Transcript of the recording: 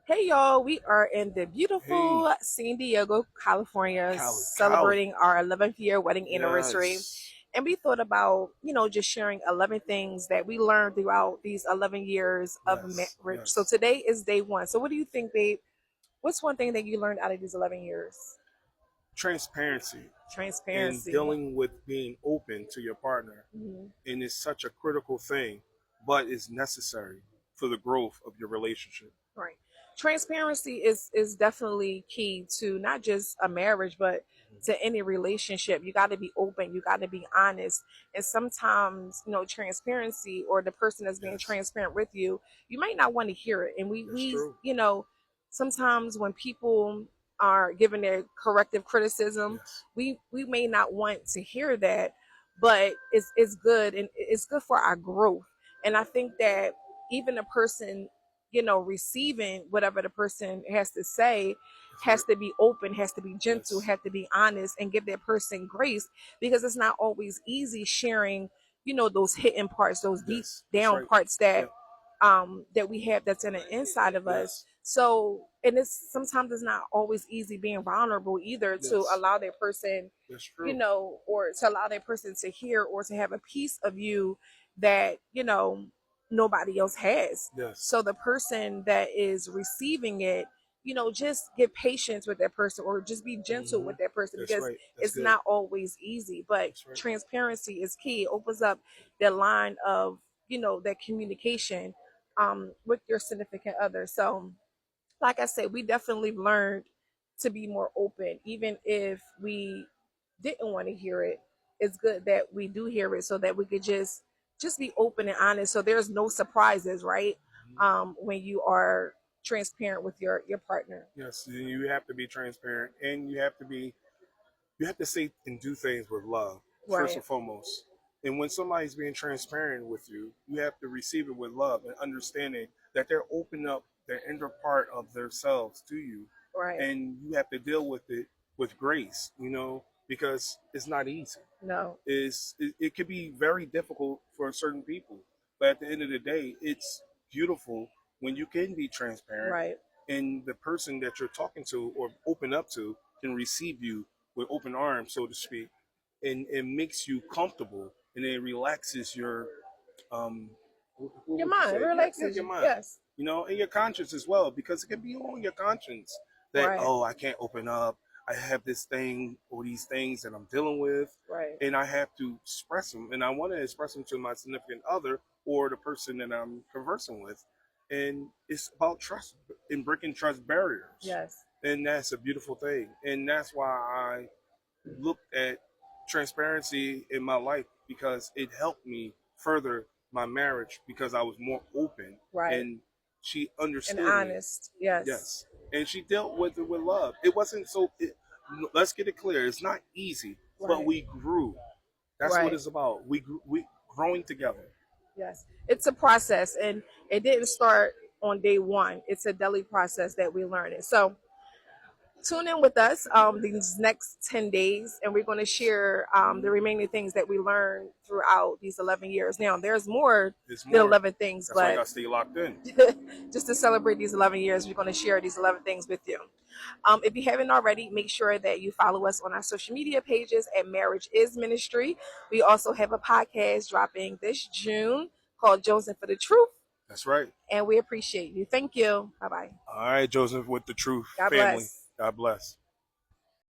Hey y'all, we are in the Hey, beautiful San Diego, California, Cali. celebrating our 11th year wedding anniversary. Yes, And we thought about, just sharing 11 things that we learned throughout these 11 years of yes, marriage. So yes. today is day one. So what do you think, babe? What's one thing that you learned out of these 11 years? Transparency and Transparency. dealing with being open to your partner. Mhm. And it's such a critical thing, but it's necessary for the growth of your relationship. Right. Transparency is definitely key to not just a marriage, but to any relationship. You got to be open. You got to be honest. And sometimes, transparency or the person that's being Yes, transparent with you, you might not want to hear it. And that's true. sometimes when people are giving their corrective criticism, Yes, we may not want to hear that, but it's good and it's good for our growth. And I think that even a person receiving whatever the person has to say that's has right. to be open, has to be gentle, Yes, has to be honest, and give that person grace because it's not always easy sharing, those hidden parts, those deep yes, that's down right. parts Yep, that we have that's in the inside of us. yes, So, and it's sometimes it's not always easy being vulnerable either to yes, allow that person, that's true. or to allow that person to hear or to have a piece of you that, nobody else has. Yes, So the person that is receiving it, just get patience with that person or just be gentle hmm with that person that's because right. That's it's good. not always easy. But That's right. transparency is key. It opens up the line of, that communication with your significant other. So like I said, we definitely learned to be more open, even if we didn't want to hear it. It's good that we do hear it so that we could just be open and honest. So there's no surprises, right? Mhm. When you are transparent with your partner. Yes, you have to be transparent, and you have to say and do things with love first Right, and foremost. And when somebody's being transparent with you, you have to receive it with love and understanding that they're opening up their inner part of themselves to you, right. and you have to deal with it with grace. Because it's not easy. No, It could be very difficult for certain people, but at the end of the day, it's beautiful when you can be transparent right. and the person that you're talking to or open up to can receive you with open arms, so to speak, and it makes you comfortable and it relaxes your um what Your would you mind say? Yeah, relaxes your you. mind. Yes, And your conscience as well, because it can be on your conscience that, right, oh, I can't open up. I have this thing or these things that I'm dealing with, right. and I have to express them, and I want to express them to my significant other or the person that I'm conversing with, and it's about trust and breaking trust barriers, Yes. and that's a beautiful thing, and that's why I looked at transparency in my life because it helped me further my marriage because I was more open Right. and she And understood me. honest. Yes. Yes, and she dealt with it with love. It wasn't so. Let's get it clear. It's not easy, but Right. we grew. That's what Right. it's about. We growing together. Yes, it's a process, and it didn't start on day one. It's a daily process that we learn it. So tune in with us these next 10 days, and we're going to share the remaining things that we learned throughout these 11 years. Now, there's more There's than more. 11 things, That's why you but gotta stay locked in. just to celebrate these 11 years, we're going to share these 11 things with you. If you haven't already, make sure that you follow us on our social media pages at Marriage is Ministry. We also have a podcast dropping this June called Chosen for the Truth, That's right. and we appreciate you. Thank you. Bye bye. All right, Joseph, with the truth God family. bless. God bless.